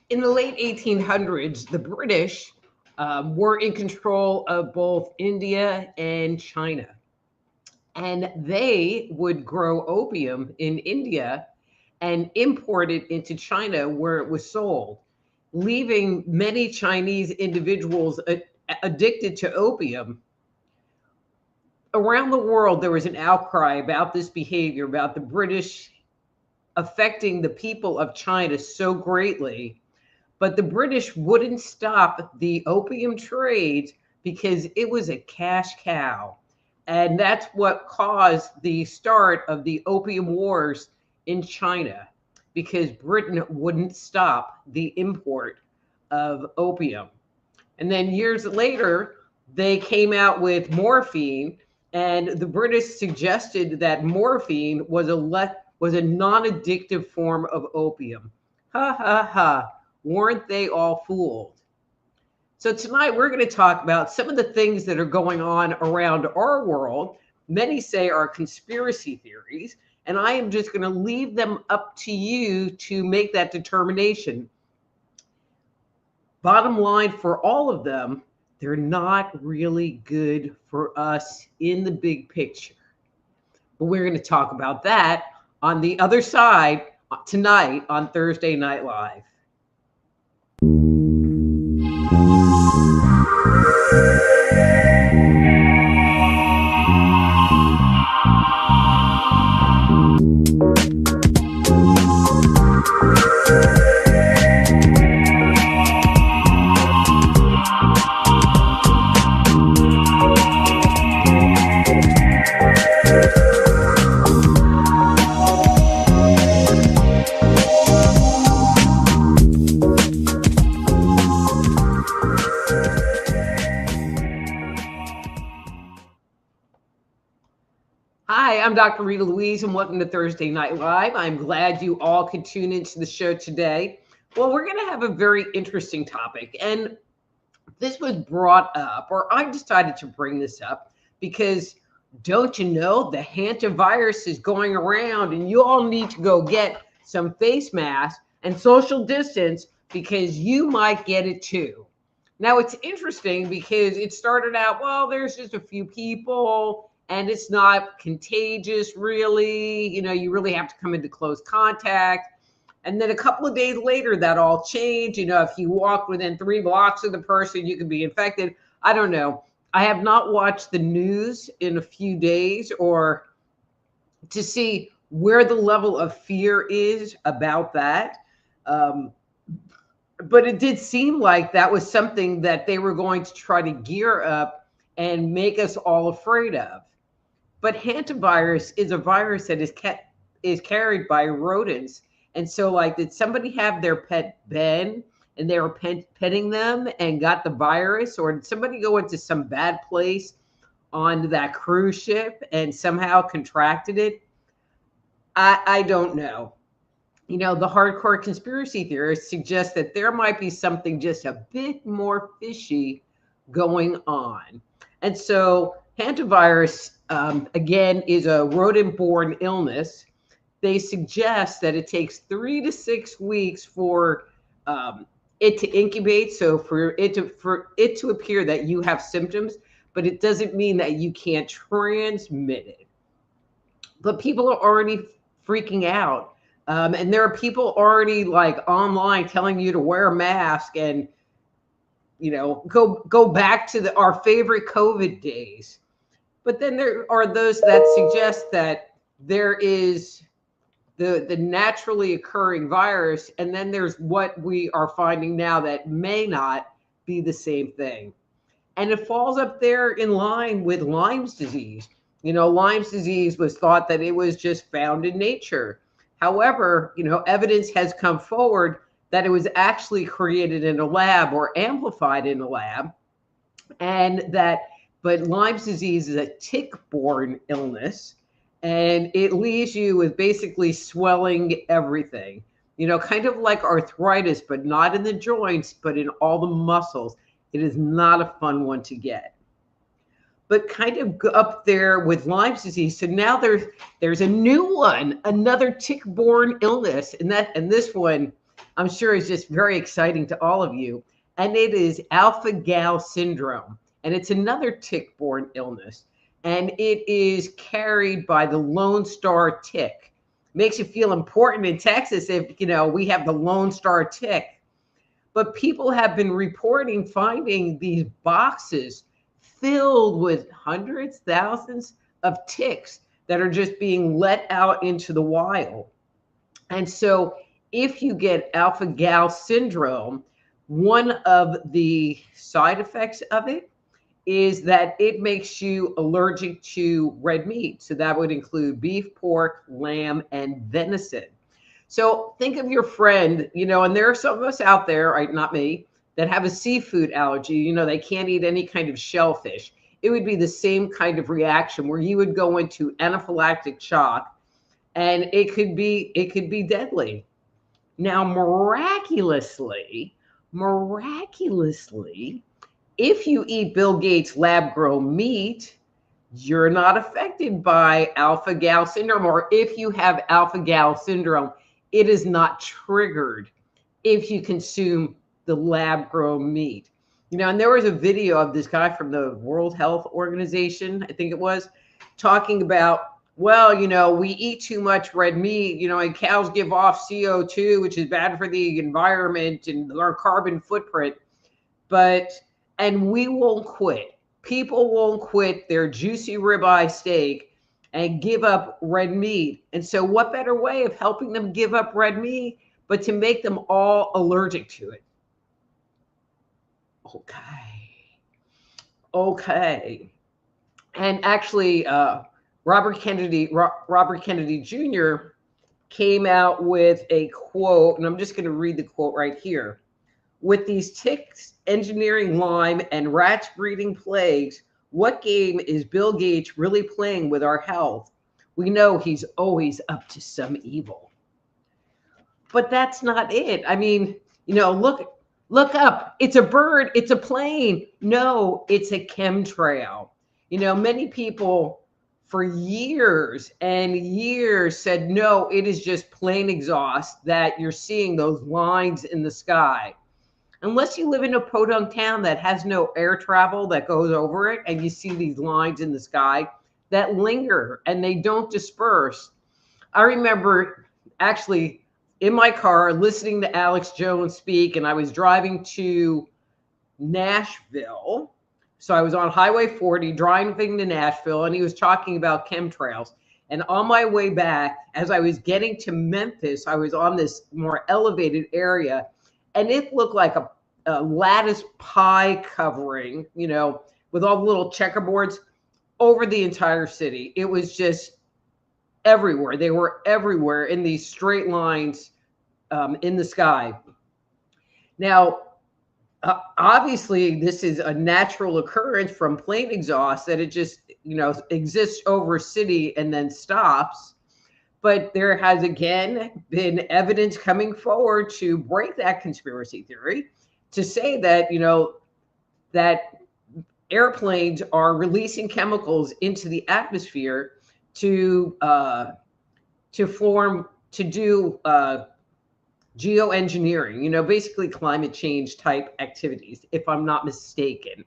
In the late 1800s, the British were in control of both India and China. And they would grow opium in India and import it into China where it was sold, leaving many Chinese individuals addicted to opium. Around the world, there was an outcry about this behavior, about the British affecting the people of China so greatly. But the British wouldn't stop the opium trade because it was a cash cow. And that's what caused the start of the opium wars in China, because Britain wouldn't stop the import of opium. And then years later, they came out with morphine, and the British suggested that morphine was a non-addictive form of opium. Ha ha ha. Weren't they all fooled? So tonight we're going to talk about some of the things that are going on around our world. Many say are conspiracy theories, and I am just going to leave them up to you to make that determination. Bottom line for all of them, they're not really good for us in the big picture. But we're going to talk about that on the other side tonight on Thursday Night Live. Hi, I'm Dr. Rita Louise, and welcome to Thursday Night Live. I'm glad you all could tune into the show today. Well, we're going to have a very interesting topic, and this was brought up, or I decided to bring this up, because don't you know the hantavirus is going around, and you all need to go get some face masks and social distance because you might get it too. Now, it's interesting because it started out, well, there's just a few people and it's not contagious really. You know, you really have to come into close contact. And then a couple of days later, that all changed. You know, if you walk within 3 blocks of the person, you could be infected. I don't know. I have not watched the news in a few days or to see where the level of fear is about that. But it did seem like that was something that they were going to try to gear up and make us all afraid of. But hantavirus is a virus that is carried by rodents. And so, like, did somebody have their pet Ben and they were petting them and got the virus? Or did somebody go into some bad place on that cruise ship and somehow contracted it? I don't know. You know, the hardcore conspiracy theorists suggest that there might be something just a bit more fishy going on. And so hantavirus, again, is a rodent-borne illness. They suggest that it takes 3 to 6 weeks for it to incubate. So for it to appear that you have symptoms, but it doesn't mean that you can't transmit it. But people are already freaking out. And there are people already like online telling you to wear a mask and, you know, go back to our favorite COVID days. But then there are those that suggest that there is the naturally occurring virus, and then there's what we are finding now that may not be the same thing. And it falls up there in line with Lyme's disease. You know, Lyme's disease was thought that it was just found in nature. However, you know, evidence has come forward that it was actually created in a lab or amplified in a lab, but Lyme's disease is a tick-borne illness, and it leaves you with basically swelling everything, you know, kind of like arthritis, but not in the joints, but in all the muscles. It is not a fun one to get. But kind of up there with Lyme's disease. So now there's a new one, another tick-borne illness, and this one, I'm sure is just very exciting to all of you. And it is alpha-gal syndrome. And it's another tick-borne illness. And it is carried by the Lone Star tick. Makes you feel important in Texas if, we have the Lone Star tick. But people have been reporting finding these boxes filled with hundreds, thousands of ticks that are just being let out into the wild. And so if you get alpha-gal syndrome, one of the side effects of it is that it makes you allergic to red meat. So that would include beef, pork, lamb, and venison. So think of your friend, and there are some of us out there, right, not me, that have a seafood allergy. They can't eat any kind of shellfish. It would be the same kind of reaction where you would go into anaphylactic shock, and it could be deadly. Now, miraculously, if you eat Bill Gates lab-grown meat, you're not affected by alpha-gal syndrome, or if you have alpha-gal syndrome, it is not triggered if you consume the lab-grown meat. And there was a video of this guy from the World Health Organization, I think it was, talking about, well, we eat too much red meat, and cows give off CO2, which is bad for the environment and our carbon footprint. And we won't quit. People won't quit their juicy ribeye steak and give up red meat. And so what better way of helping them give up red meat but to make them all allergic to it? Okay. And actually, Robert Kennedy Jr. came out with a quote, and I'm just going to read the quote right here. With these ticks, engineering Lyme, and rats breeding plagues, what game is Bill Gates really playing with our health? We know he's always up to some evil. But that's not it. I mean, look up. It's a bird. It's a plane. No, it's a chemtrail. Many people for years and years said, no, it is just plain exhaust that you're seeing those lines in the sky. Unless you live in a podunk town that has no air travel that goes over it, and you see these lines in the sky that linger and they don't disperse. I remember actually in my car listening to Alex Jones speak, and I was driving to Nashville. So I was on Highway 40 driving to Nashville, and he was talking about chemtrails. And on my way back, as I was getting to Memphis, I was on this more elevated area, and it looked like a lattice pie covering, with all the little checkerboards over the entire city. It was just everywhere. They were everywhere in these straight lines in the sky. Now, obviously, this is a natural occurrence from plane exhaust that it just, exists over a city and then stops. But there has, again, been evidence coming forward to break that conspiracy theory, to say that, that airplanes are releasing chemicals into the atmosphere to do geoengineering, basically climate change type activities, if I'm not mistaken.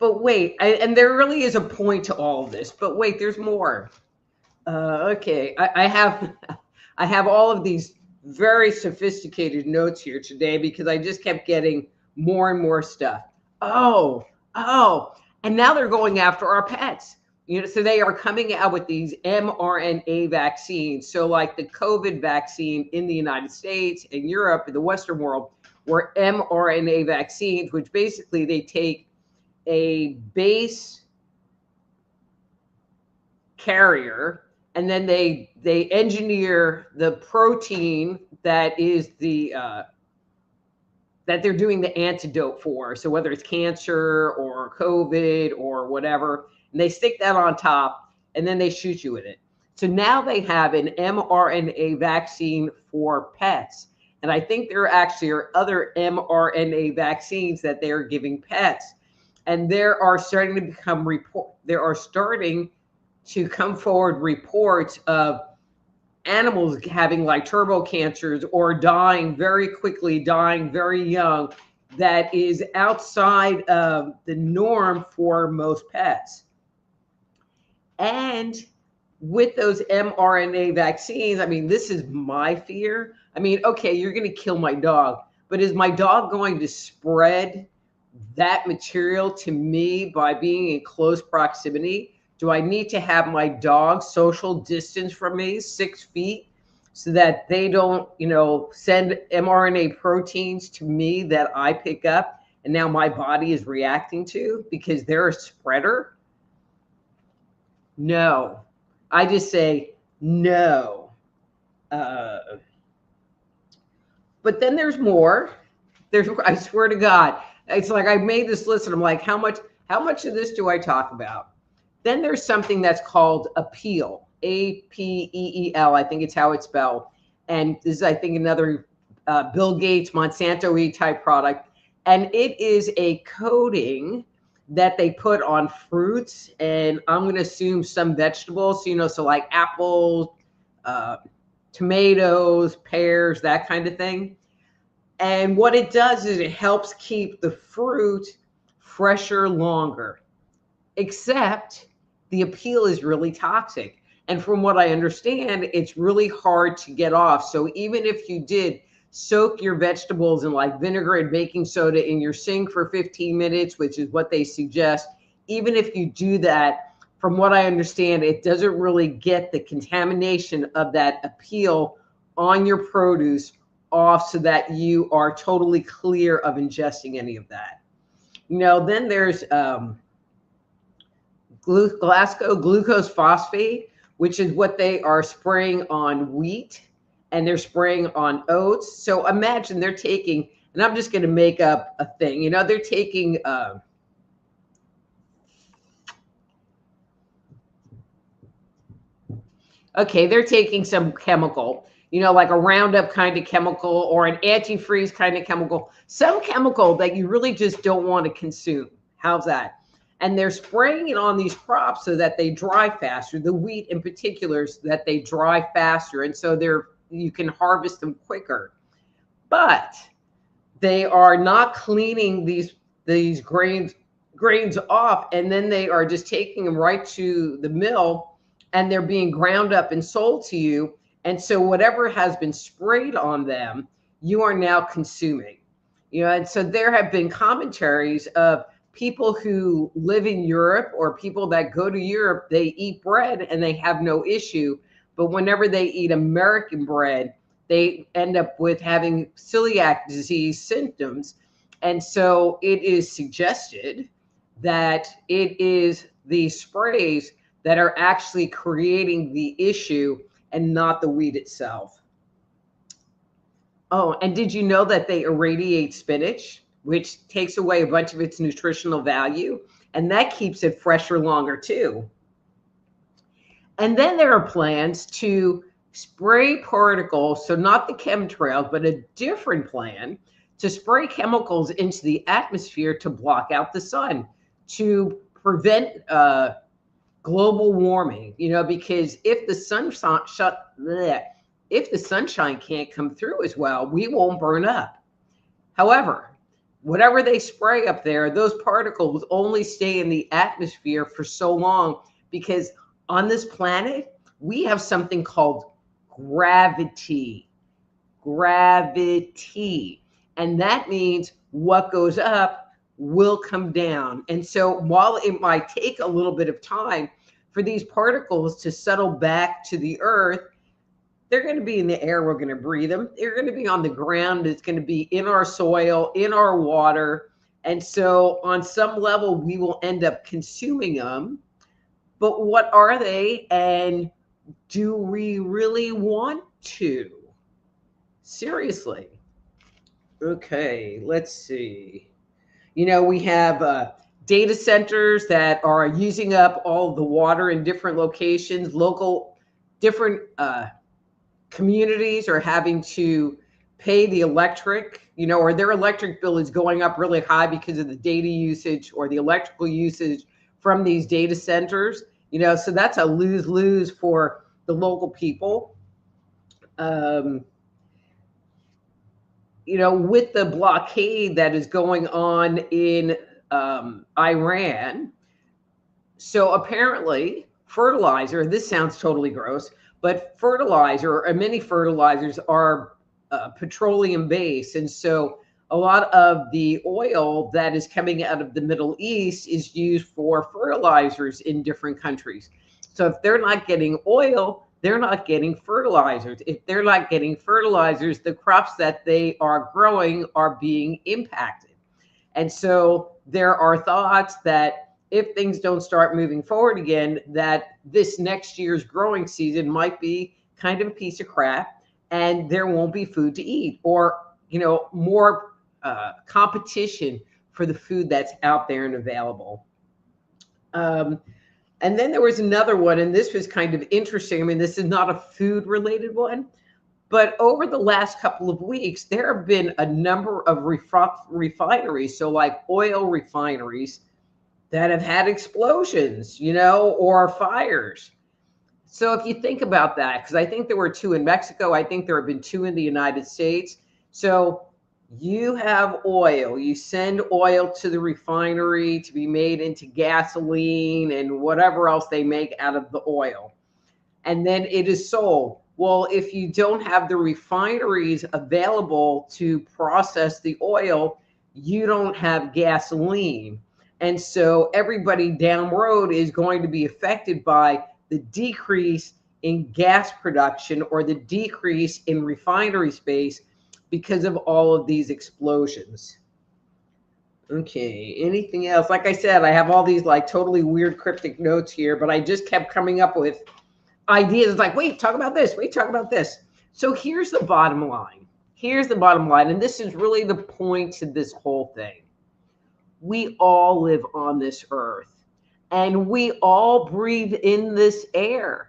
But wait, and there really is a point to all of this, but wait, there's more. Okay, I have all of these very sophisticated notes here today because I just kept getting more and more stuff. Oh, and now they're going after our pets. So they are coming out with these mRNA vaccines. So like the COVID vaccine in the United States and Europe and the Western world were mRNA vaccines, which basically they take a base carrier and then they engineer the protein that is the that they're doing the antidote for. So whether it's cancer or COVID or whatever, and they stick that on top and then they shoot you with it. So now they have an mRNA vaccine for pets. And I think there actually are other mRNA vaccines that they're giving pets. And there are starting to come forward reports of animals having like turbo cancers or dying very quickly, dying very young, that is outside of the norm for most pets. And with those mRNA vaccines, I mean, this is my fear. I mean, okay, you're going to kill my dog, but is my dog going to spread that material to me by being in close proximity? Do I need to have my dog social distance from me 6 feet so that they don't, send mRNA proteins to me that I pick up and now my body is reacting to because they're a spreader? No. I just say no. But then there's more. I swear to God, it's like I made this list and I'm like, how much of this do I talk about? Then there's something that's called appeal, APEEL. I think it's how it's spelled. And this is, I think, another Bill Gates, Monsanto type product. And it is a coating that they put on fruits, and I'm going to assume some vegetables, so like apples, tomatoes, pears, that kind of thing. And what it does is it helps keep the fruit fresher longer, except the appeal is really toxic. And from what I understand, it's really hard to get off. So even if you did soak your vegetables in like vinegar and baking soda in your sink for 15 minutes, which is what they suggest, even if you do that, from what I understand, it doesn't really get the contamination of that appeal on your produce off so that you are totally clear of ingesting any of that. Then there's Glasgow glucose phosphate, which is what they are spraying on wheat and they're spraying on oats. So imagine they're taking, and I'm just going to make up a thing, they're taking, they're taking some chemical, like a Roundup kind of chemical or an antifreeze kind of chemical, some chemical that you really just don't want to consume. How's that? And they're spraying it on these crops so that they dry faster, the wheat in particular, so that they dry faster. And so you can harvest them quicker. But they are not cleaning these grains off, and then they are just taking them right to the mill, and they're being ground up and sold to you. And so whatever has been sprayed on them, you are now consuming. And so there have been commentaries of people who live in Europe or people that go to Europe, they eat bread and they have no issue. But whenever they eat American bread, they end up with having celiac disease symptoms. And so it is suggested that it is the sprays that are actually creating the issue and not the wheat itself. Oh, and did you know that they irradiate spinach, which takes away a bunch of its nutritional value, and that keeps it fresher longer too? And then there are plans to spray particles, so not the chemtrails, but a different plan to spray chemicals into the atmosphere to block out the sun, to prevent global warming, because if the sunshine can't come through as well, we won't burn up. However, whatever they spray up there, those particles only stay in the atmosphere for so long, because on this planet, we have something called gravity. And that means what goes up will come down. And so while it might take a little bit of time for these particles to settle back to the earth, they're going to be in the air. We're going to breathe them. They're going to be on the ground. It's going to be in our soil, in our water. And so on some level, we will end up consuming them. But what are they? And do we really want to? Seriously. Okay, let's see. We have data centers that are using up all the water in different locations. Different communities are having to pay the electric, or their electric bill is going up really high because of the data usage or the electrical usage from these data centers. So that's a lose-lose for the local people. um, with the blockade that is going on in Iran. So apparently, fertilizer, this sounds totally gross, but fertilizer or many fertilizers are petroleum based. And so a lot of the oil that is coming out of the Middle East is used for fertilizers in different countries. So if they're not getting oil, they're not getting fertilizers. If they're not getting fertilizers, the crops that they are growing are being impacted. And so there are thoughts that if things don't start moving forward again, that this next year's growing season might be kind of a piece of crap and there won't be food to eat, or, more competition for the food that's out there and available. And then there was another one, and this was kind of interesting. I mean, this is not a food related one, but over the last couple of weeks, there have been a number of refineries, so like oil refineries, that have had explosions, or fires. So if you think about that, because I think there were 2 in Mexico, I think there have been 2 in the United States. So you have oil, you send oil to the refinery to be made into gasoline and whatever else they make out of the oil. And then it is sold. Well, if you don't have the refineries available to process the oil, you don't have gasoline. And so everybody down road is going to be affected by the decrease in gas production or the decrease in refinery space because of all of these explosions. Okay, anything else? Like I said, I have all these like totally weird cryptic notes here, but I just kept coming up with ideas. It's like, wait, talk about this. Wait, talk about this. So here's the bottom line. Here's the bottom line. And this is really the point to this whole thing. We all live on this earth and we all breathe in this air.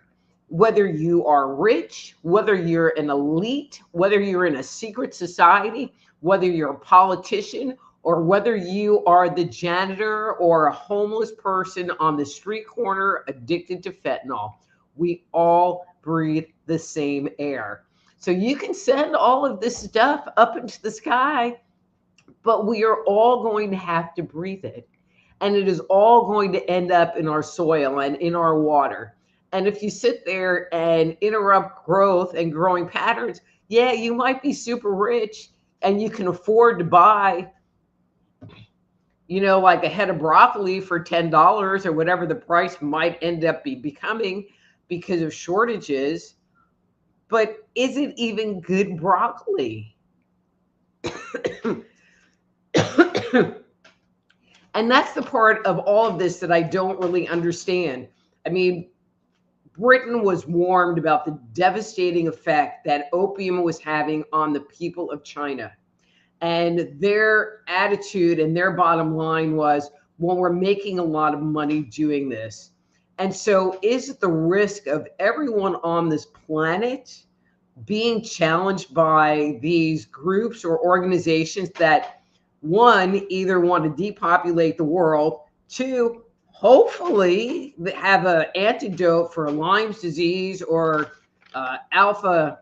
Whether you are rich, whether you're an elite, whether you're in a secret society, whether you're a politician, or whether you are the janitor or a homeless person on the street corner addicted to fentanyl, we all breathe the same air. So you can send all of this stuff up into the sky, but we are all going to have to breathe it. And it is all going to end up in our soil and in our water. And if you sit there and interrupt growth and growing patterns, yeah, you might be super rich and you can afford to buy, like a head of broccoli for $10 or whatever the price might end up becoming because of shortages. But is it even good broccoli? And that's the part of all of this that I don't really understand. I mean, Britain was warned about the devastating effect that opium was having on the people of China. And their attitude and their bottom line was, well, we're making a lot of money doing this. And so is it the risk of everyone on this planet being challenged by these groups or organizations that, one, either want to depopulate the world, two, hopefully have an antidote for Lyme's disease or alpha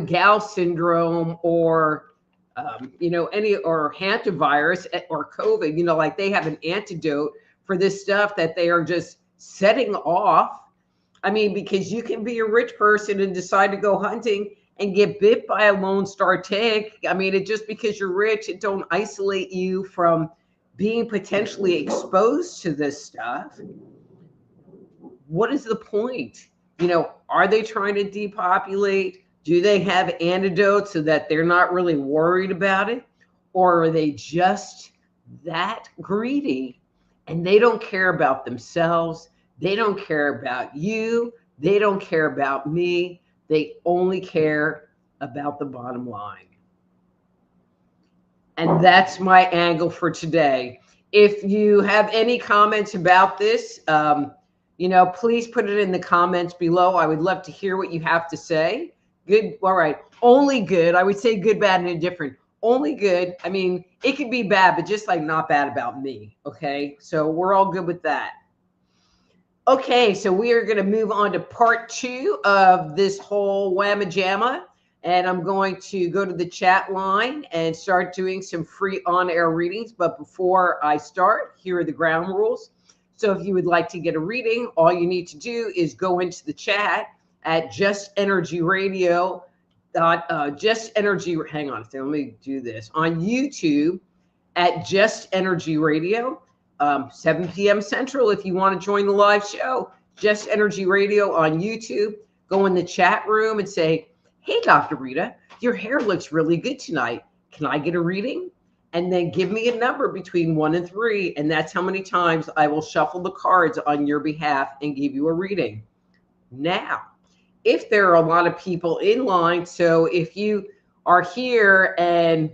gal syndrome or any or hantavirus or COVID, like they have an antidote for this stuff that they are just setting off. I mean, because you can be a rich person and decide to go hunting and get bit by a Lone Star tick. I mean, it just because you're rich, it don't isolate you from being potentially exposed to this stuff. What is the point? Are they trying to depopulate? Do they have antidotes so that they're not really worried about it? Or are they just that greedy and they don't care about themselves? They don't care about you. They don't care about me. They only care about the bottom line. And that's my angle for today. If you have any comments about this, please put it in the comments below. I would love to hear what you have to say. Good. All right. Only good. I would say good, bad, and indifferent. Only good. I mean, it could be bad, but just like not bad about me. Okay. So we're all good with that. Okay. So we are going to move on to part 2 of this whole whamma jamma. And I'm going to go to the chat line and start doing some free on-air readings. But before I start, here are the ground rules. So if you would like to get a reading, all you need to do is go into the chat at Just Energy Radio. Just Energy. Hang on, let me do this on YouTube at Just Energy Radio, 7 p.m. Central. If you want to join the live show, Just Energy Radio on YouTube. Go in the chat room and say, "Hey, Dr. Rita, your hair looks really good tonight. Can I get a reading?" And then give me a number between 1 and 3, and that's how many times I will shuffle the cards on your behalf and give you a reading. Now, if there are a lot of people in line, so if you are here and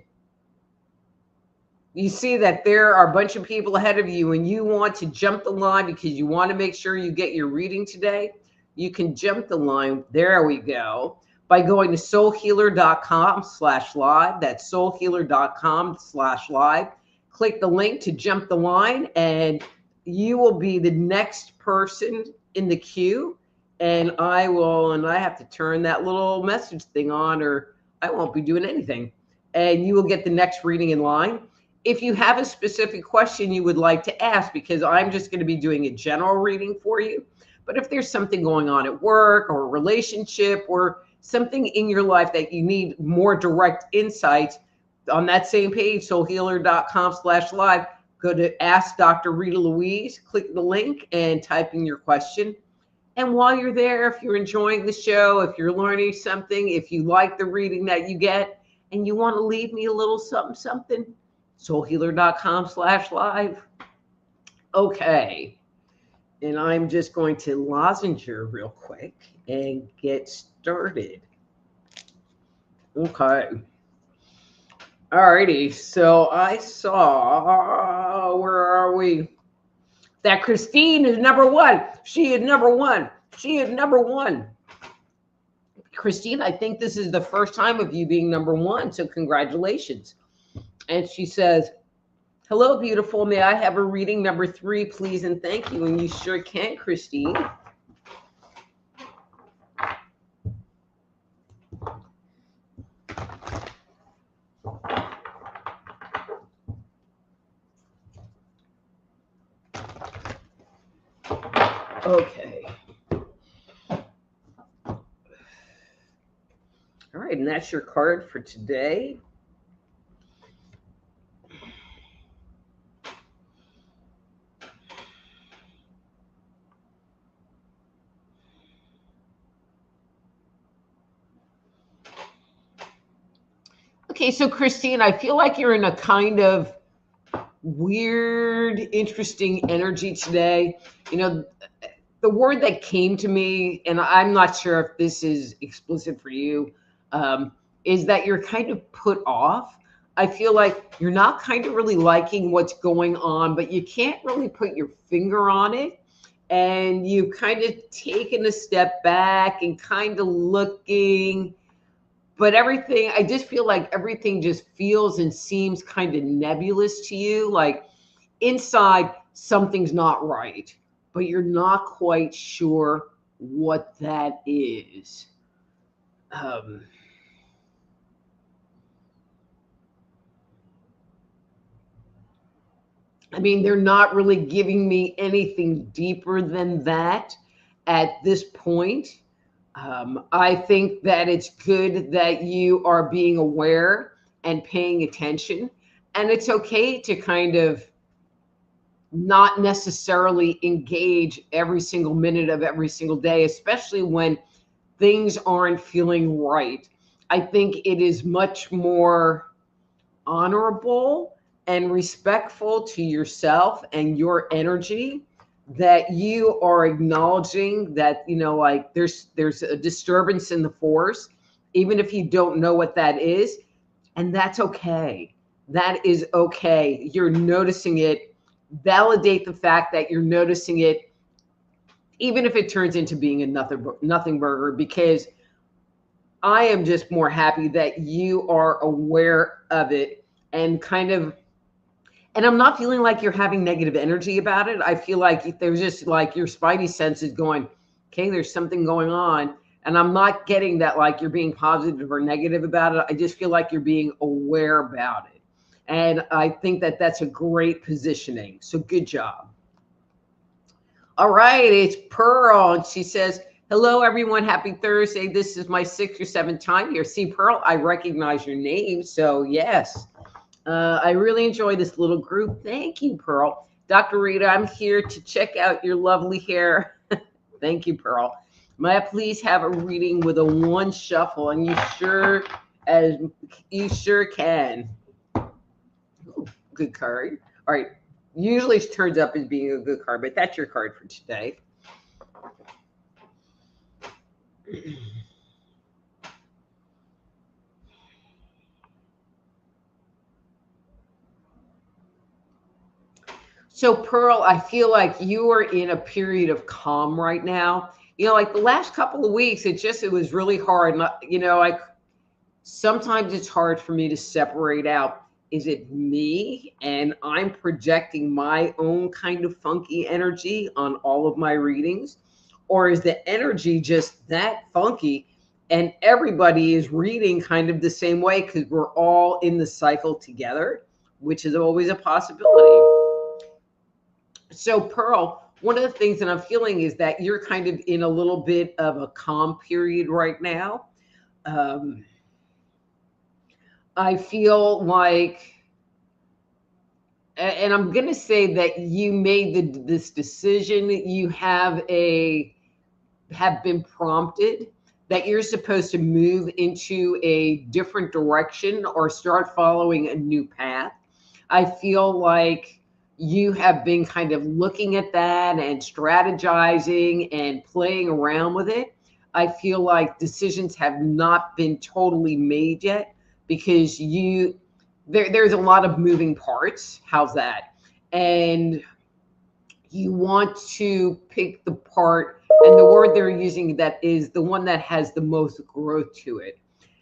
you see that there are a bunch of people ahead of you and you want to jump the line because you want to make sure you get your reading today, you can jump the line. There we go. By going to soulhealer.com/live. That's soulhealer.com/live. Click the link to jump the line, and you will be the next person in the queue. And I have to turn that little message thing on, or I won't be doing anything. And you will get the next reading in line. If you have a specific question you would like to ask, because I'm just going to be doing a general reading for you. But if there's something going on at work or a relationship or something in your life that you need more direct insights, on that same page, soulhealer.com/live, go to Ask Dr. Rita Louise, click the link and type in your question. And while you're there, if you're enjoying the show, if you're learning something, if you like the reading that you get and you want to leave me a little something, soulhealer.com/live. Okay. And I'm just going to lozenger real quick and get started. Okay. All righty. So I saw, where are we? That Christine is number 1. She is number 1. She is number 1. Christine, I think this is the first time of you being number 1. So congratulations. And she says, "Hello, beautiful. May I have a reading number 3, please? And thank you." And you sure can, Christine. Okay. All right. And that's your card for today. Okay, so Christine, I feel like you're in a kind of weird, interesting energy today. You know, the word that came to me, and I'm not sure if this is explicit for you, is that you're kind of put off. I feel like you're not kind of really liking what's going on, but you can't really put your finger on it. And you kind of taken a step back and kind of looking. But everything, I just feel like everything just feels and seems kind of nebulous to you. Like inside, something's not right, but you're not quite sure what that is. I mean, they're not really giving me anything deeper than that at this point. I think that it's good that you are being aware and paying attention. And it's okay to kind of not necessarily engage every single minute of every single day, especially when things aren't feeling right. I think it is much more honorable and respectful to yourself and your energy that you are acknowledging that, you know, like there's a disturbance in the force, even if you don't know what that is. And that's okay. That is okay. You're noticing it. Validate the fact that you're noticing it, even if it turns into being a nothing burger, because I am just more happy that you are aware of it and kind of, and I'm not feeling like you're having negative energy about it. I feel like there's just like your spidey sense is going, okay, there's something going on. And I'm not getting that like you're being positive or negative about it. I just feel like you're being aware about it. And I think that that's a great positioning. So good job. All right, it's Pearl. And she says, hello, everyone. Happy Thursday. This is my 6th or 7th time here. See, Pearl, I recognize your name. So, yes, I really enjoy this little group. Thank you, Pearl. Dr. Rita, I'm here to check out your lovely hair. Thank you, Pearl. May I please have a reading with a 1 shuffle? And you sure can. Ooh, good card. All right. Usually it turns up as being a good card, but that's your card for today. So, Pearl, I feel like you are in a period of calm right now. You know, like the last couple of weeks, it was really hard. You know, sometimes it's hard for me to separate out, is it me and I'm projecting my own kind of funky energy on all of my readings? Or is the energy just that funky and everybody is reading kind of the same way because we're all in the cycle together, which is always a possibility. So, Pearl, one of the things that I'm feeling is that you're kind of in a little bit of a calm period right now. I feel like, and I'm going to say that you made this decision. You have been prompted that you're supposed to move into a different direction or start following a new path. I feel like you have been kind of looking at that and strategizing and playing around with it. I feel like decisions have not been totally made yet because there's a lot of moving parts. How's that? And you want to pick the part, and the word they're using that is the one that has the most growth to it.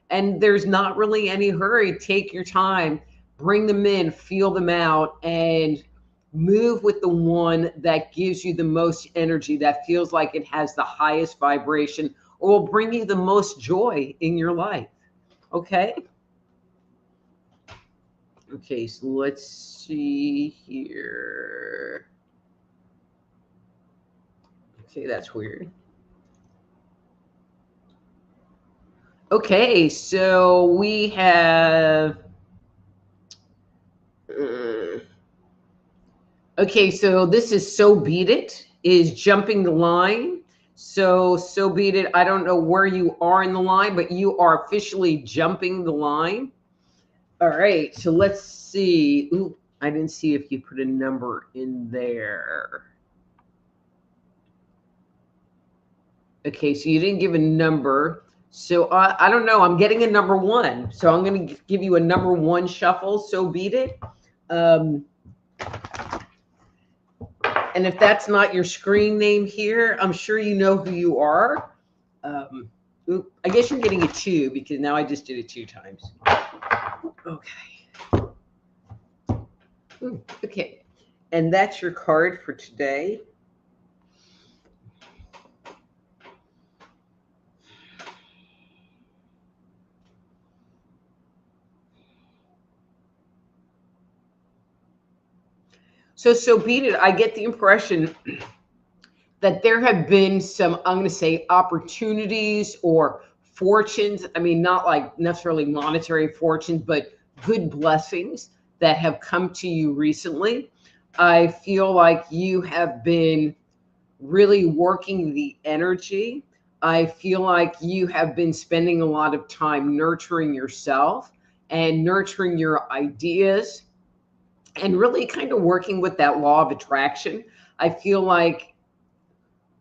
And there's not really any hurry. Take your time, bring them in, feel them out, and move with the one that gives you the most energy, that feels like it has the highest vibration or will bring you the most joy in your life. Okay? Okay, so let's see here. Okay, that's weird. Okay, so we have... okay, so this is So Beat It, is jumping the line. So Beat It, I don't know where you are in the line, but you are officially jumping the line. All right, so let's see. Ooh, I didn't see if you put a number in there. Okay, so you didn't give a number. So I don't know. I'm getting a number 1. So I'm going to give you a number 1 shuffle. So Beat It. And if that's not your screen name here, I'm sure you know who you are. I guess you're getting a 2 because now I just did it 2 times. Okay. Ooh, okay. And that's your card for today. So Beat It, I get the impression that there have been some, I'm going to say, opportunities or fortunes. I mean, not like necessarily monetary fortunes, but good blessings that have come to you recently. I feel like you have been really working the energy. I feel like you have been spending a lot of time nurturing yourself and nurturing your ideas and really kind of working with that law of attraction. I feel like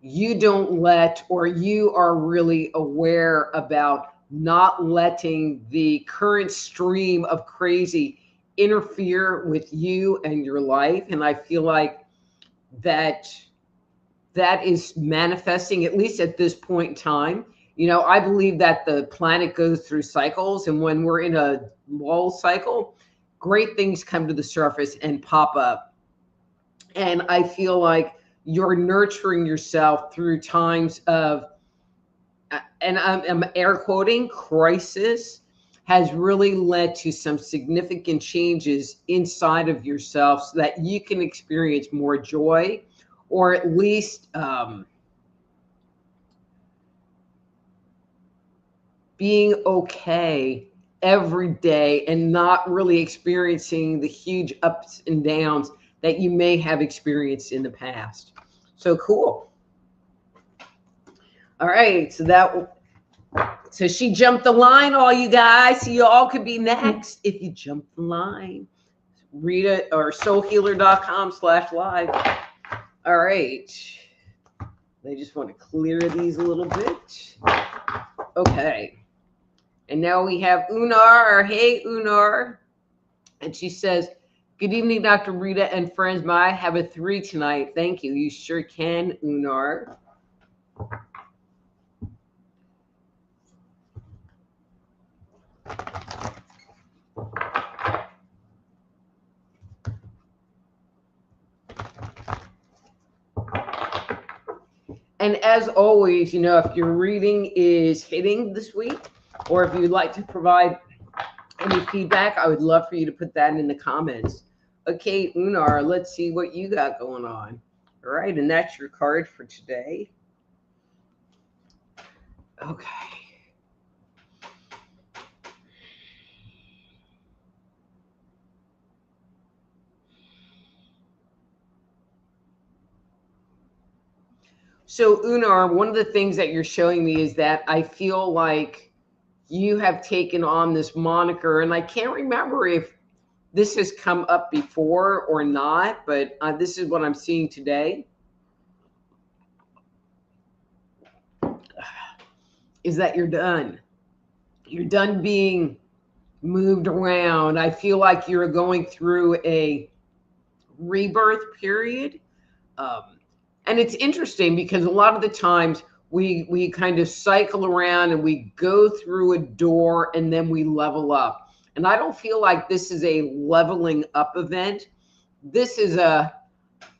you don't let, or you are really aware about not letting the current stream of crazy interfere with you and your life. And I feel like that is manifesting, at least at this point in time. You know, I believe that the planet goes through cycles, and when we're in a lull cycle, great things come to the surface and pop up. And I feel like you're nurturing yourself through times of and I'm air quoting, crisis has really led to some significant changes inside of yourself so that you can experience more joy, or at least being okay every day and not really experiencing the huge ups and downs that you may have experienced in the past. So cool. All right, so she jumped the line, all you guys. So you all could be next if you jump the line. Rita or soulhealer.com/live. All right. I just want to clear these a little bit. Okay. And now we have Unar. Hey, Unar. And she says, good evening, Dr. Rita and friends. May I have a 3 tonight? Thank you. You sure can, Unar. And as always, you know, if your reading is hitting this week, or if you'd like to provide any feedback, I would love for you to put that in the comments. Okay, Unar, let's see what you got going on. All right, and that's your card for today. Okay. So, Unar, one of the things that you're showing me is that I feel like you have taken on this moniker, and I can't remember if this has come up before or not, but this is what I'm seeing today. Is that you're done. You're done being moved around. I feel like you're going through a rebirth period. And it's interesting because a lot of the times we kind of cycle around and we go through a door and then we level up. And I don't feel like this is a leveling up event. This is a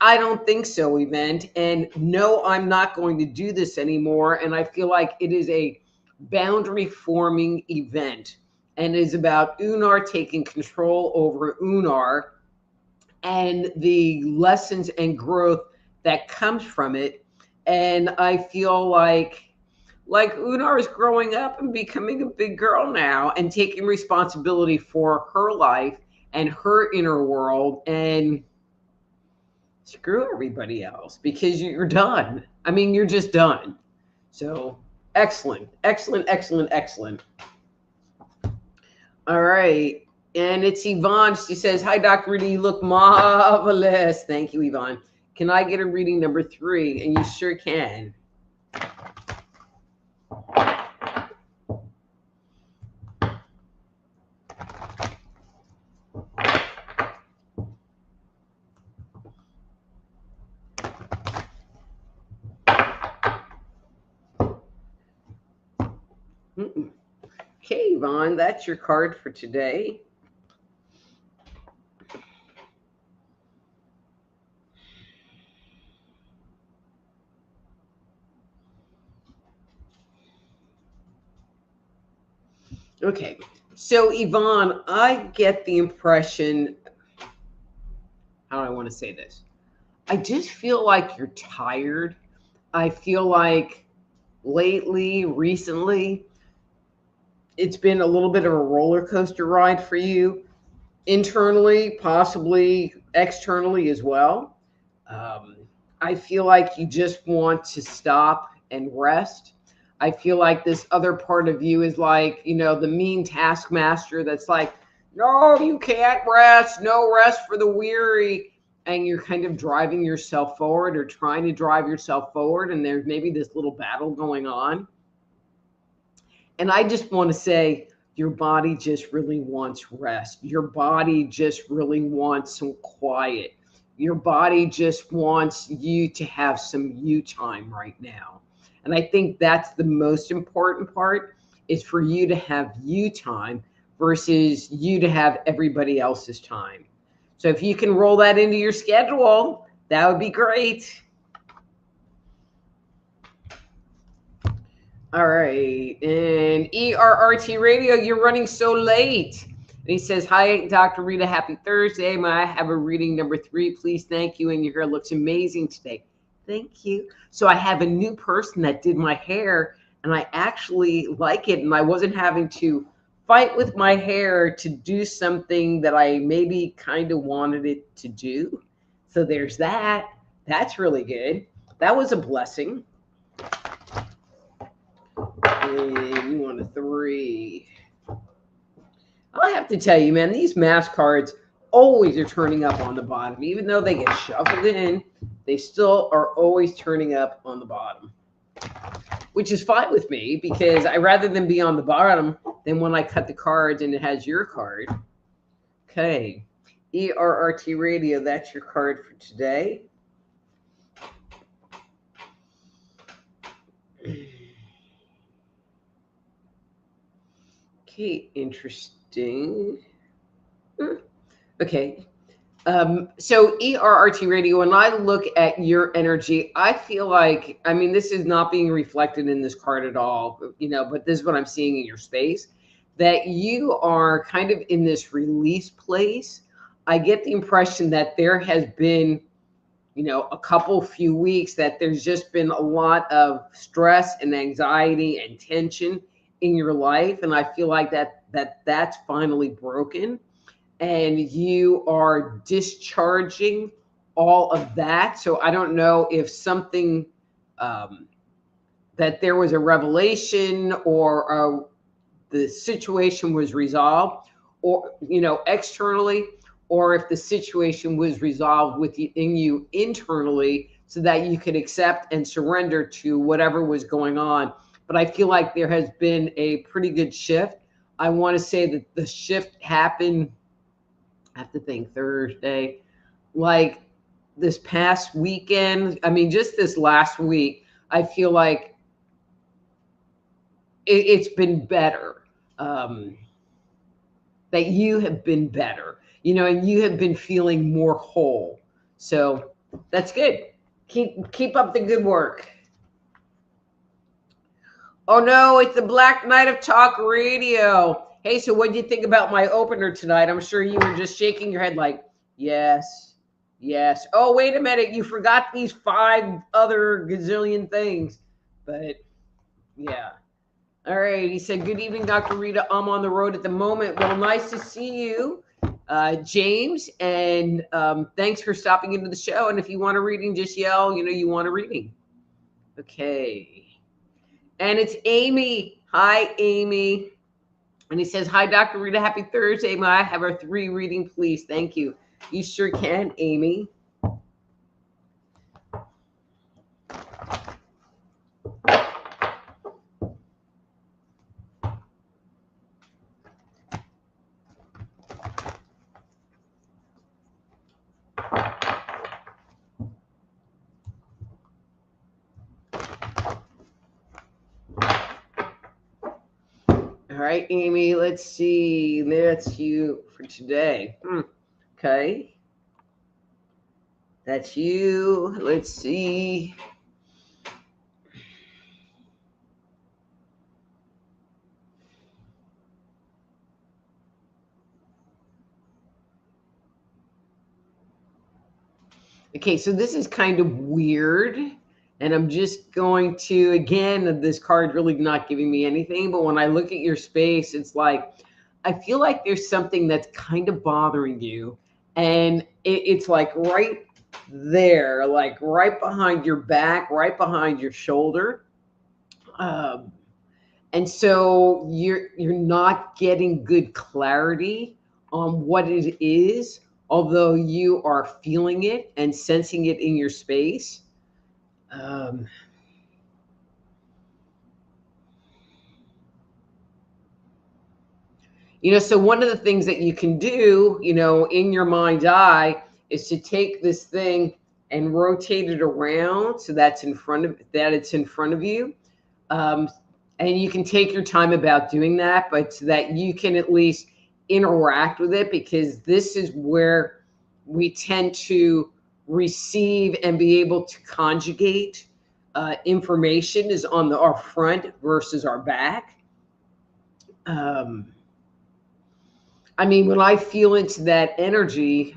I don't think so event. And no, I'm not going to do this anymore. And I feel like it is a boundary forming event. And it is about Unar taking control over Unar and the lessons and growth that comes from it. And I feel like Unar is growing up and becoming a big girl now and taking responsibility for her life and her inner world, and screw everybody else because you're done. I mean, you're just done. So excellent, excellent, excellent, excellent. All right. And it's Yvonne. She says, hi, Dr. Rita, you look marvelous. Thank you, Yvonne. Can I get a reading number 3? And you sure can. Okay, Yvonne, that's your card for today. Okay, so Yvonne, I get the impression, how do I want to say this? I just feel like you're tired. I feel like recently, it's been a little bit of a roller coaster ride for you, internally, possibly externally as well. I feel like you just want to stop and rest. I feel like this other part of you is like, you know, the mean taskmaster that's like, no, you can't rest, no rest for the weary. And you're kind of driving yourself forward or trying to drive yourself forward. And there's maybe this little battle going on. And I just want to say, your body just really wants rest. Your body just really wants some quiet. Your body just wants you to have some you time right now. And I think that's the most important part, is for you to have you time versus you to have everybody else's time. So if you can roll that into your schedule, that would be great. All right. And ERRT Radio, you're running so late. And he says, hi, Dr. Rita. Happy Thursday. May I have a reading number 3, please? Thank you. And your hair looks amazing today. Thank you. So I have a new person that did my hair, and I actually like it. And I wasn't having to fight with my hair to do something that I maybe kind of wanted it to do. So there's that. That's really good. That was a blessing. And you want a 3. I have to tell you, man, these mask cards always are turning up on the bottom. Even though they get shuffled in, they still are always turning up on the bottom, which is fine with me because I rather than be on the bottom than when I cut the cards and it has your card. Okay. ERRT Radio, that's your card for today. Okay, interesting. Okay. So ERRT Radio, when I look at your energy, I feel like, I mean, this is not being reflected in this card at all, you know, but this is what I'm seeing in your space, that you are kind of in this release place. I get the impression that there has been, you know, a few weeks that there's just been a lot of stress and anxiety and tension in your life. And I feel like that's finally broken. And you are discharging all of that. So I don't know if something that there was a revelation or the situation was resolved, or you know, externally, or if the situation was resolved within you internally, so that you could accept and surrender to whatever was going on. But I feel like there has been a pretty good shift. I want to say that the shift happened, I have to think, Thursday, like this past weekend. I mean, just this last week, I feel like it's been better. That you have been better, you know, and you have been feeling more whole. So that's good. Keep up the good work. Oh no, it's the Black Knight of Talk Radio. Hey, so what do you think about my opener tonight? I'm sure you were just shaking your head like, yes, yes. Oh, wait a minute. You forgot these 5 other gazillion things. But yeah. All right. He said, good evening, Dr. Rita. I'm on the road at the moment. Well, nice to see you, James. And thanks for stopping into the show. And if you want a reading, just yell, you know, you want a reading. Okay. And it's Amy. Hi, Amy. And he says, hi, Dr. Rita. Happy Thursday. May I have a 3 reading, please? Thank you. You sure can, Amy. All right, Amy, let's see. That's you for today. Okay. That's you. Let's see. Okay, so this is kind of weird. And I'm just going to, again, this card really not giving me anything. But when I look at your space, it's like, I feel like there's something that's kind of bothering you. And it's like right there, like right behind your back, right behind your shoulder. And so you're not getting good clarity on what it is, although you are feeling it and sensing it in your space. You know, so one of the things that you can do, you know, in your mind's eye is to take this thing and rotate it around so it's in front of you. And you can take your time about doing that, but so that you can at least interact with it, because this is where we tend to receive and be able to conjugate information is on our front versus our back. I mean, when I feel into that energy,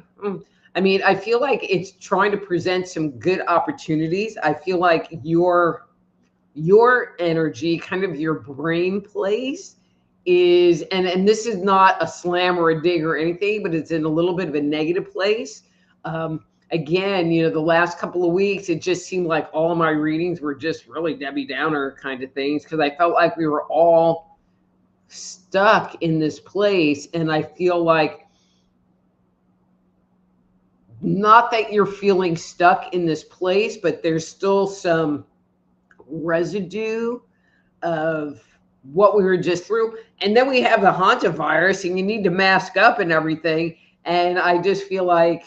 I mean, I feel like it's trying to present some good opportunities. I feel like your energy, kind of your brain place is, and this is not a slam or a dig or anything, but it's in a little bit of a negative place. Again, you know, the last couple of weeks, it just seemed like all of my readings were just really Debbie Downer kind of things, because I felt like we were all stuck in this place. And I feel like, not that you're feeling stuck in this place, but there's still some residue of what we were just through. And then we have the hantavirus, and you need to mask up and everything. And I just feel like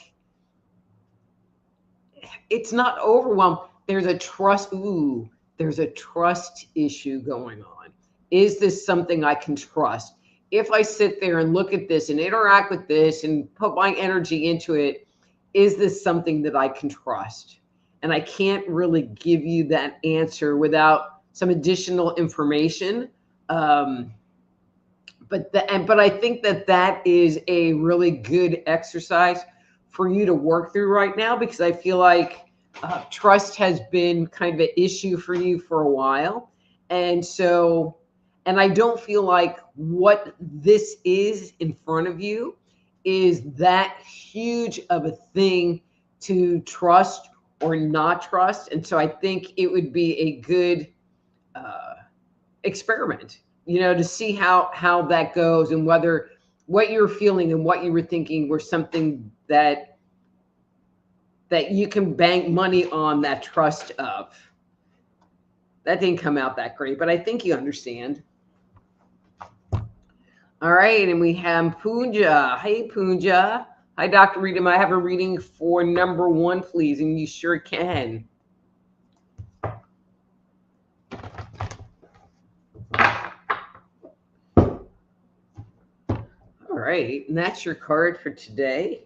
it's not overwhelmed. There's a trust. Ooh, there's a trust issue going on. Is this something I can trust? If I sit there and look at this and interact with this and put my energy into it, is this something that I can trust? And I can't really give you that answer without some additional information. But I think that is a really good exercise for you to work through right now, because I feel like trust has been kind of an issue for you for a while. And so, and I don't feel like what this is in front of you is that huge of a thing to trust or not trust. And so I think it would be a good experiment, you know, to see how that goes, and whether what you were feeling and what you were thinking were something that you can bank money on that trust of. That didn't come out that great, but I think you understand. All right, and we have Pooja. Hey, Pooja. Hi, Dr. Rita. May I have a reading for number 1, please? And you sure can. All right, and that's your card for today.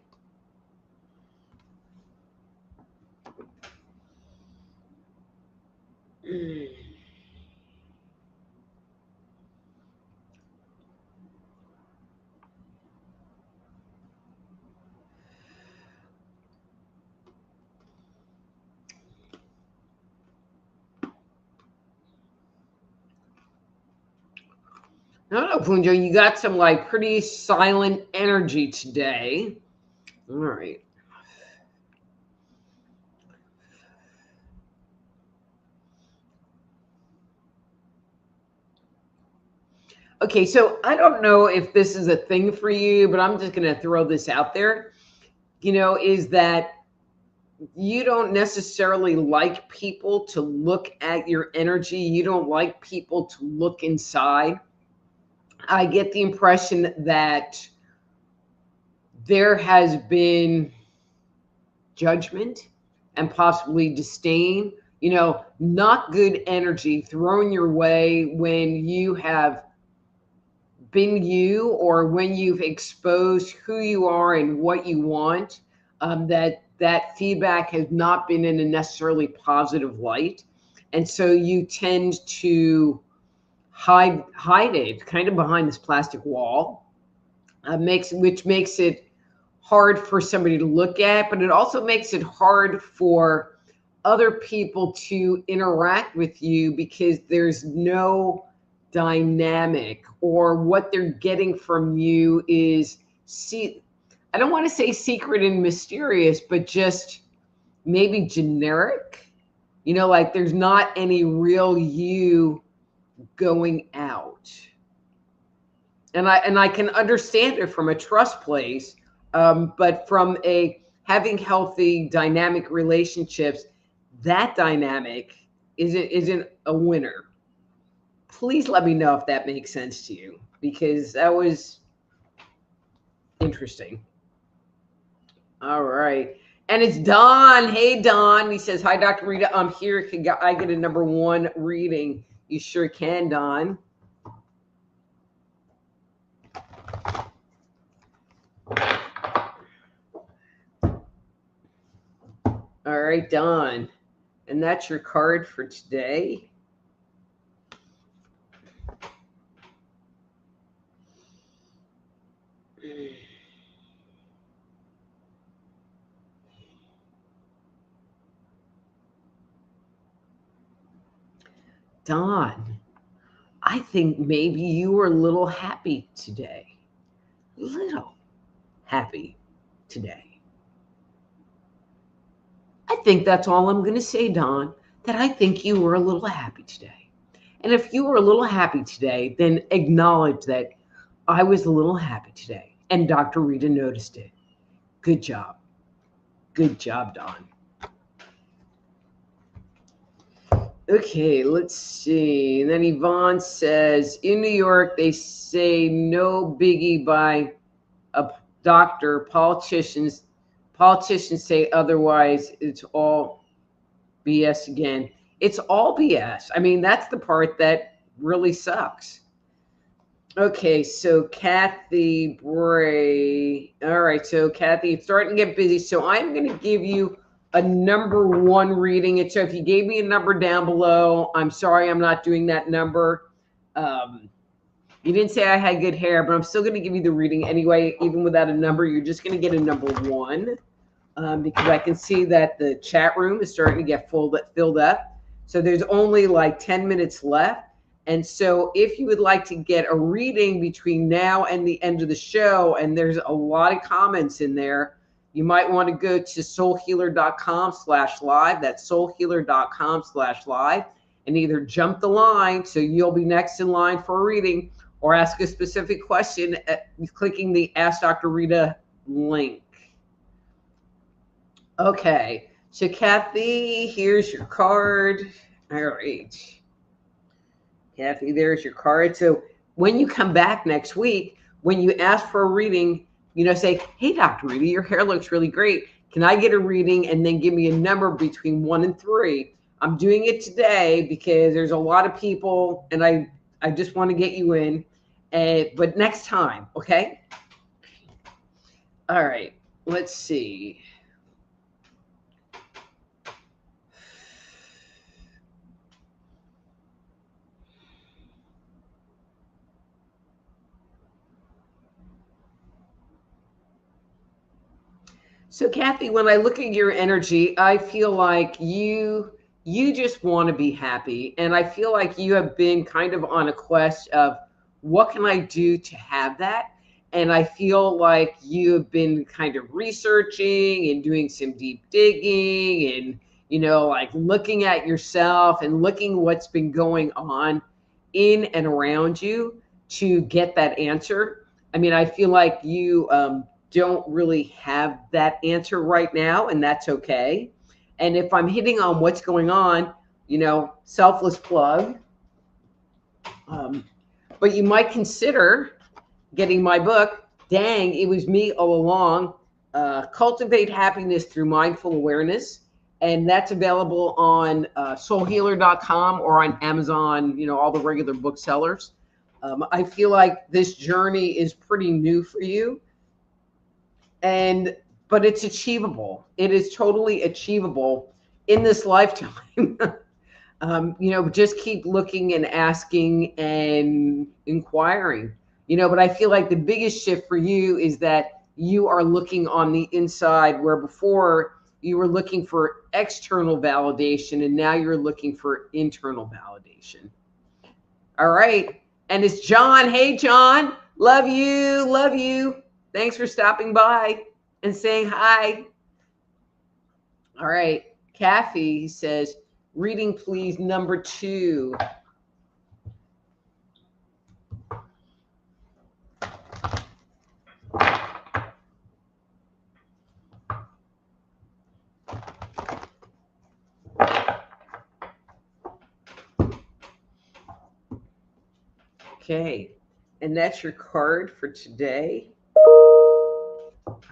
I don't know, Punjo, you got some like pretty silent energy today. All right. Okay, so I don't know if this is a thing for you, but I'm just going to throw this out there. You know, is that you don't necessarily like people to look at your energy. You don't like people to look inside. I get the impression that there has been judgment and possibly disdain, you know, not good energy thrown your way when you have been you, or when you've exposed who you are and what you want. That feedback has not been in a necessarily positive light, and so you tend to hide it kind of behind this plastic wall, which makes it hard for somebody to look at, but it also makes it hard for other people to interact with you, because there's no dynamic, or what they're getting from you is, I don't want to say secret and mysterious, but just maybe generic, you know, like there's not any real you going out. And I can understand it from a trust place, but from a having healthy dynamic relationships, that dynamic isn't a winner. Please let me know if that makes sense to you, because that was interesting. All right. And it's Don. Hey, Don. He says, hi, Dr. Rita. I'm here. Can I get a number 1 reading? You sure can, Don. All right, Don. And that's your card for today. Dawn, I think maybe you were a little happy today. Little happy today. I think that's all I'm going to say, Dawn, that I think you were a little happy today. And if you were a little happy today, then acknowledge that I was a little happy today. And Dr. Rita noticed it. Good job. Good job, Dawn. Okay, let's see. And then Yvonne says, in New York, they say no biggie by a doctor. Politicians say otherwise. It's all BS again. It's all BS. I mean, that's the part that really sucks. Okay, so Kathy Bray. All right, so Kathy, it's starting to get busy. So I'm going to give you a number one reading. And so if you gave me a number down below, I'm sorry I'm not doing that number. You didn't say I had good hair, but I'm still going to give you the reading anyway. Even without a number, you're just going to get a number one, because I can see that the chat room is starting to get filled up. So there's only like 10 minutes left. And so if you would like to get a reading between now and the end of the show, and there's a lot of comments in there, you might want to go to soulhealer.com/live. That's soulhealer.com/live, and either jump the line so you'll be next in line for a reading, or ask a specific question at clicking the Ask Dr. Rita link. Okay, so Kathy, here's your card. All right. Kathy, there's your card. So when you come back next week, when you ask for a reading, say, hey, Dr. Rita, your hair looks really great. Can I get a reading? And then give me a number between 1 and 3. I'm doing it today because there's a lot of people, and I just want to get you in. But next time, okay? All right, let's see. So Kathy, when I look at your energy, I feel like you just want to be happy. And I feel like you have been kind of on a quest of what can I do to have that? And I feel like you have been kind of researching and doing some deep digging and, like looking at yourself and looking what's been going on in and around you to get that answer. I mean, I feel like you don't really have that answer right now, and that's okay. And if I'm hitting on what's going on, selfless plug, but you might consider getting my book, Dang, It Was Me All Along, Cultivate Happiness Through Mindful Awareness. And that's available on soulhealer.com or on Amazon, all the regular booksellers. I feel like this journey is pretty new for you. But it's achievable. It is totally achievable in this lifetime. Just keep looking and asking and inquiring, but I feel like the biggest shift for you is that you are looking on the inside, where before you were looking for external validation and now you're looking for internal validation. All right. And it's John. Hey, John. Love you. Love you. Thanks for stopping by and saying hi. All right. Kathy says, reading please, number 2. Okay. And that's your card for today. All right.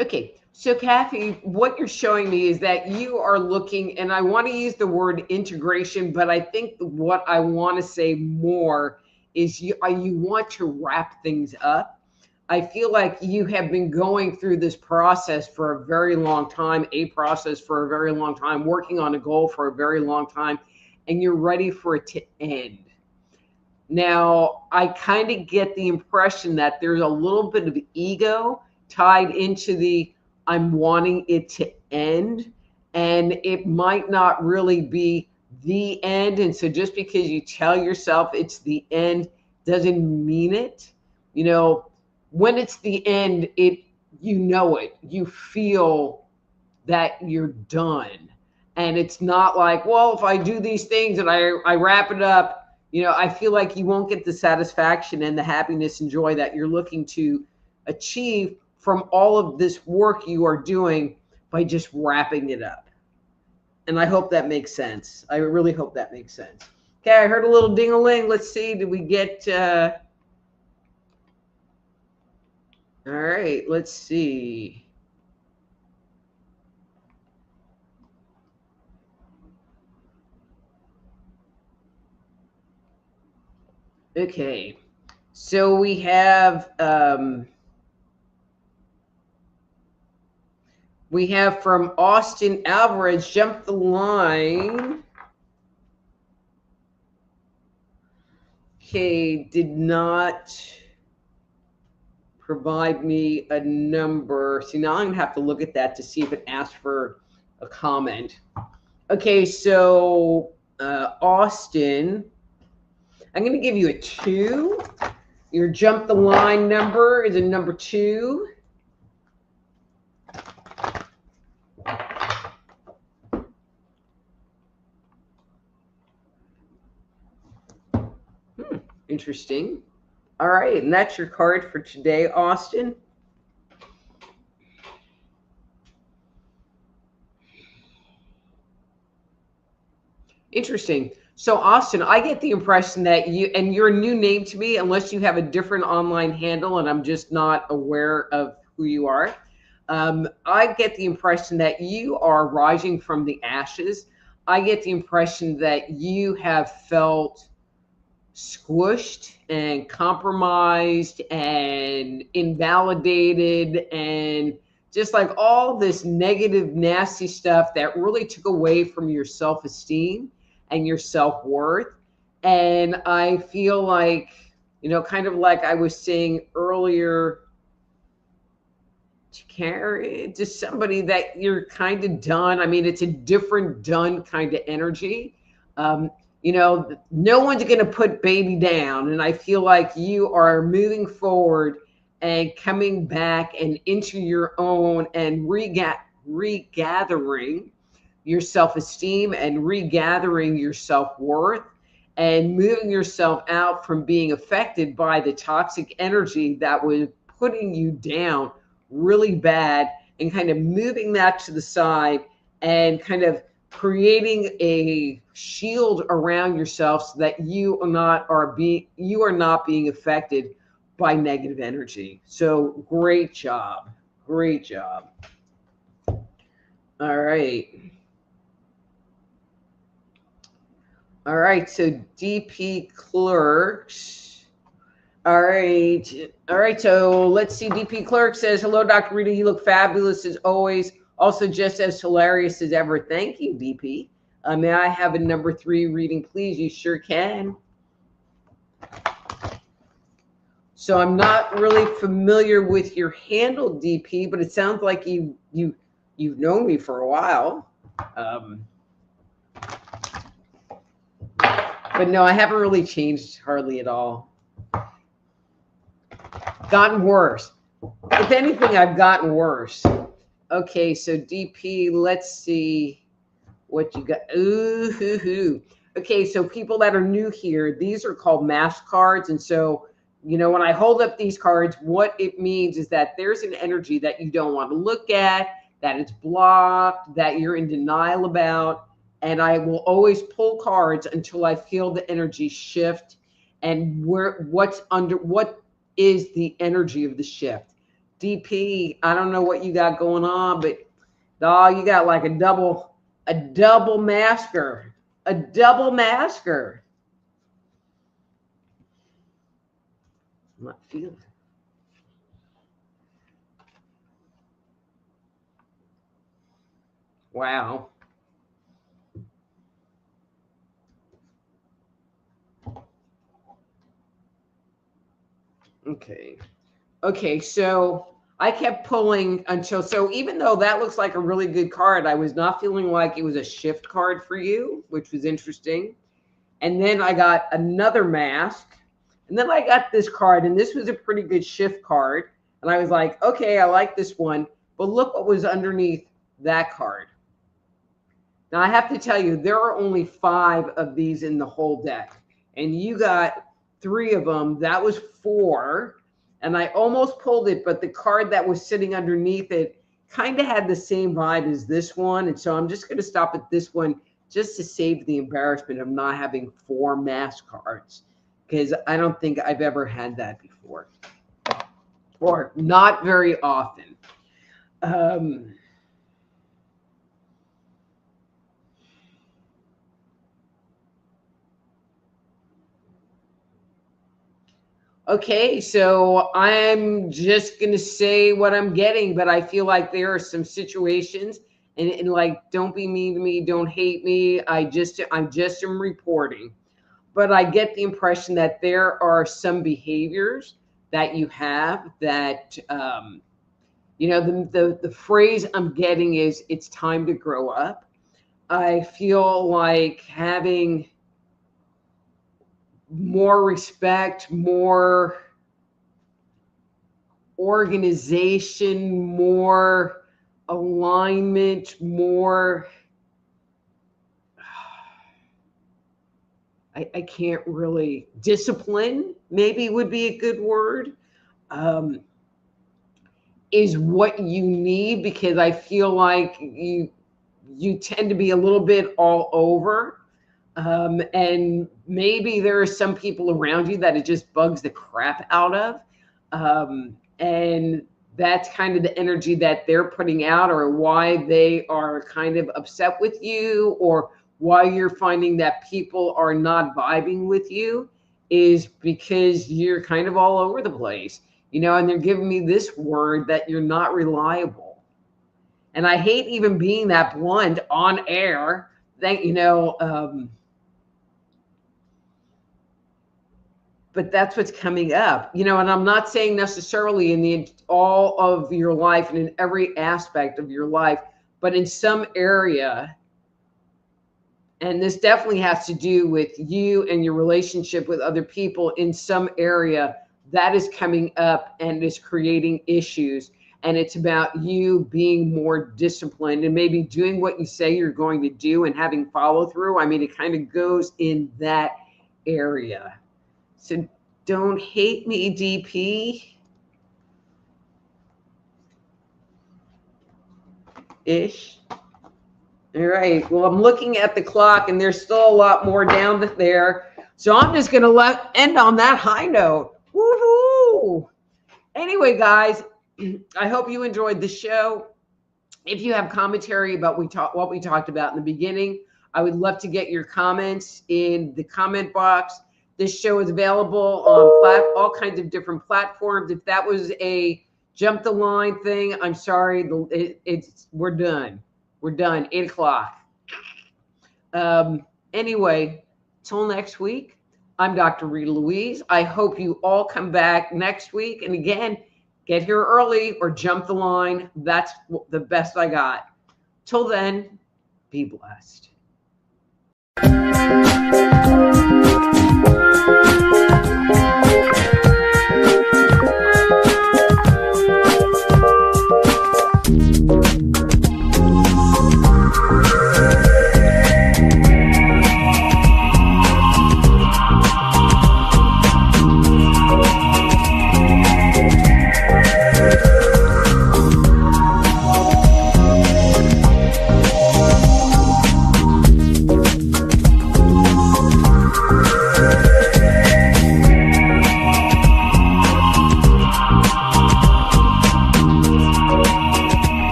Okay, so Kathy, what you're showing me is that you are looking, and I want to use the word integration, but I think what I want to say more is you want to wrap things up. I feel like you have been going through this process for a very long time, a process for a very long time, working on a goal for a very long time, and you're ready for it to end. Now, I kind of get the impression that there's a little bit of ego tied into the I'm wanting it to end, and it might not really be the end. And so just because you tell yourself it's the end doesn't mean it. You know, when it's the end, you know it. You feel that you're done. And it's not like, well, if I do these things and I wrap it up, I feel like you won't get the satisfaction and the happiness and joy that you're looking to achieve from all of this work you are doing by just wrapping it up. And I hope that makes sense. I really hope that makes sense. Okay, I heard a little ding-a-ling. Let's see, did we get... all right, let's see. Okay, so we have from Austin Alvarez, jump the line. Okay, did not provide me a number. See, now I'm gonna have to look at that to see if it asked for a comment. Okay, so Austin, I'm going to give you a 2. Your jump the line number is a number 2. Interesting. All right, and that's your card for today, Austin. Interesting. So, Austin, I get the impression that you're a new name to me, unless you have a different online handle and I'm just not aware of who you are. I get the impression that you are rising from the ashes. I get the impression that you have felt squished and compromised and invalidated and just like all this negative, nasty stuff that really took away from your self-esteem and your self-worth. And I feel like, kind of like I was saying earlier to somebody, that you're kind of done. I mean, it's a different done kind of energy. No one's going to put baby down. And I feel like you are moving forward and coming back and into your own and regathering your self-esteem and regathering your self-worth and moving yourself out from being affected by the toxic energy that was putting you down really bad, and kind of moving that to the side and kind of creating a shield around yourself so that you are not being affected by negative energy. So great job. Great job. All right. All right. So DP Clerks. All right. All right. So let's see. DP Clerk says, hello, Dr. Rita. You look fabulous as always. Also just as hilarious as ever. Thank you, DP. May I have a number 3 reading, please? You sure can. So I'm not really familiar with your handle, DP, but it sounds like you've known me for a while. But no, I haven't really changed hardly at all. Gotten worse. If anything, I've gotten worse. Okay, so DP, let's see what you got. Ooh, hoo, hoo. Okay, so people that are new here, these are called mask cards. And so, when I hold up these cards, what it means is that there's an energy that you don't want to look at, that it's blocked, that you're in denial about. And I will always pull cards until I feel the energy shift and what is the energy of the shift. DP, I don't know what you got going on, but dog, you got like a double masker. A double masker. I'm not feeling it. Wow. Okay. Okay, so I kept pulling until, so even though that looks like a really good card, I was not feeling like it was a shift card for you, which was interesting. And then I got another mask. And then I got this card, and this was a pretty good shift card. And I was like, okay, I like this one. But look what was underneath that card. Now, I have to tell you, there are only 5 of these in the whole deck. And you got 3 of them. That was 4. And I almost pulled it, but the card that was sitting underneath it kind of had the same vibe as this one. And so I'm just going to stop at this one just to save the embarrassment of not having 4 mask cards, because I don't think I've ever had that before, or not very often. Okay, so I'm just going to say what I'm getting, but I feel like there are some situations, and like, don't be mean to me, don't hate me. I'm just am reporting. But I get the impression that there are some behaviors that you have that, you know, the phrase I'm getting is, it's time to grow up. I feel like having more respect, more organization, more alignment, more, I can't really, discipline maybe would be a good word, is what you need, because I feel like you tend to be a little bit all over. And maybe there are some people around you that it just bugs the crap out of. And that's kind of the energy that they're putting out, or why they are kind of upset with you, or why you're finding that people are not vibing with you, is because you're kind of all over the place, you know, and they're giving me this word that you're not reliable. And I hate even being that blunt on air, that, you know, but that's what's coming up, you know. And I'm not saying necessarily in all of your life and in every aspect of your life, but in some area, and this definitely has to do with you and your relationship with other people, in some area that is coming up and is creating issues. And it's about you being more disciplined and maybe doing what you say you're going to do and having follow through. I mean, it kind of goes in that area. So don't hate me, DP. Ish. All right. Well, I'm looking at the clock, and there's still a lot more down there. So I'm just going to end on that high note. Woohoo! Anyway, guys, I hope you enjoyed the show. If you have commentary about what we talked about in the beginning, I would love to get your comments in the comment box. This show is available on all kinds of different platforms. If that was a jump the line thing, I'm sorry. We're done. We're done. 8 o'clock. Anyway, till next week, I'm Dr. Rita Louise. I hope you all come back next week. And again, get here early or jump the line. That's the best I got. Till then, be blessed.